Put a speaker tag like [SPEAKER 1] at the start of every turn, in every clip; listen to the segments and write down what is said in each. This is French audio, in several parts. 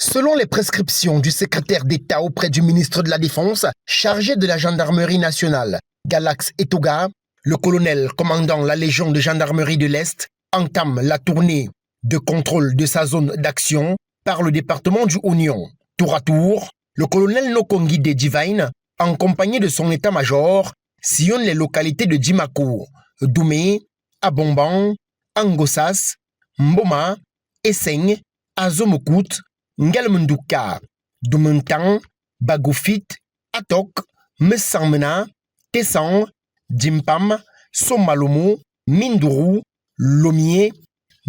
[SPEAKER 1] Selon les prescriptions du secrétaire d'État auprès du ministre de la Défense, chargé de la gendarmerie nationale, Galax Etoga, le colonel commandant la Légion de gendarmerie de l'Est entame la tournée de contrôle de sa zone d'action par le département du Oignon. Tour à tour, le colonel Nokongide Divine, en compagnie de son état-major, sillonne les localités de Djimako, Doumé, Abomban, Angossas, Mboma, Esseng, Azomokut, Ngelmendouka, Doumentan, Bagofit, Atok, Messamena, Tessan, Djimpam, Somalomo, Minduru, Lomier,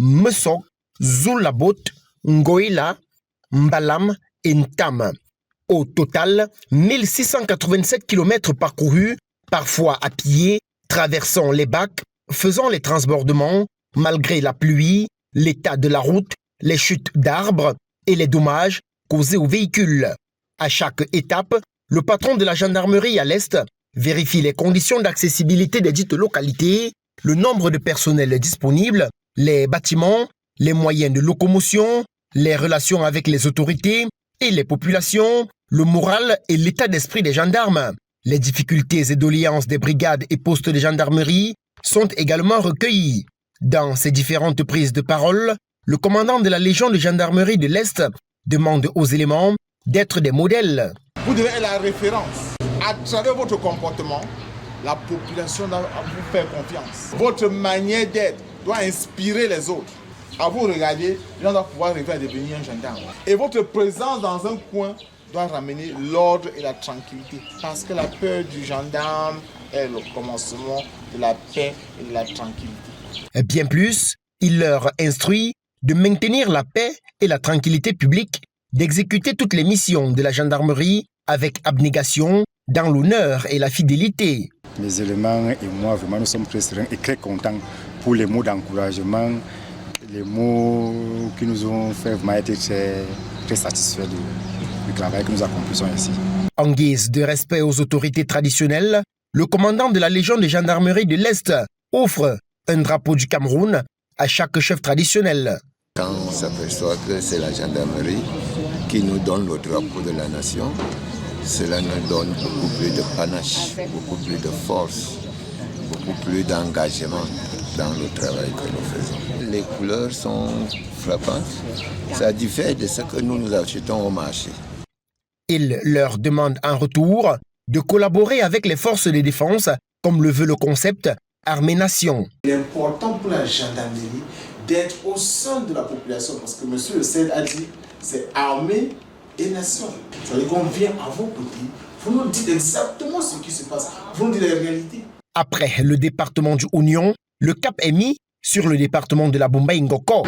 [SPEAKER 1] Mesok, Zulabot, Ngoïla, Mbalam et Ntam. Au total, 1687 km parcourus, parfois à pied, traversant les bacs, faisant les transbordements, malgré la pluie, l'état de la route, les chutes d'arbres et les dommages causés aux véhicules. À chaque étape, le patron de la gendarmerie à l'Est vérifie les conditions d'accessibilité des dites localités, le nombre de personnels disponibles, les bâtiments, les moyens de locomotion, les relations avec les autorités et les populations, le moral et l'état d'esprit des gendarmes. Les difficultés et doléances des brigades et postes de gendarmerie sont également recueillies. Dans ces différentes prises de parole, le commandant de la Légion de gendarmerie de l'Est demande aux éléments d'être des modèles.
[SPEAKER 2] Vous devez être la référence. À travers votre comportement, la population doit vous faire confiance. Votre manière d'être doit inspirer les autres. À vous regarder, les gens doivent pouvoir arriver à devenir un gendarme. Et votre présence dans un coin doit ramener l'ordre et la tranquillité. Parce que la peur du gendarme est le commencement de la paix et de la tranquillité.
[SPEAKER 1] Bien plus, il leur instruit de maintenir la paix et la tranquillité publique, d'exécuter toutes les missions de la gendarmerie avec abnégation, dans l'honneur et la fidélité.
[SPEAKER 3] Les éléments et moi, vraiment, nous sommes très sereins et très contents pour les mots d'encouragement, les mots qui nous ont fait vraiment être très satisfaits du travail que nous accomplissons ici.
[SPEAKER 1] En guise de respect aux autorités traditionnelles, le commandant de la Légion de gendarmerie de l'Est offre un drapeau du Cameroun à chaque chef traditionnel.
[SPEAKER 4] Quand on s'aperçoit que c'est la gendarmerie qui nous donne le drapeau de la nation, cela nous donne beaucoup plus de panache, beaucoup plus de force, beaucoup plus d'engagement dans le travail que nous faisons. Les couleurs sont frappantes, ça diffère de ce que nous achetons au marché.
[SPEAKER 1] Il leur demande en retour de collaborer avec les forces de défense, comme le veut le concept Armée-Nation.
[SPEAKER 2] Il est important pour la gendarmerie d'être au sein de la population, parce que M. le Cède a dit, c'est armée et nation. Ça veut dire qu'on vient à vos côtés, vous nous dites exactement ce qui se passe, vous nous dites la réalité.
[SPEAKER 1] Après le département du Oignon, le cap est mis sur le département de la Boumba-Ngoko.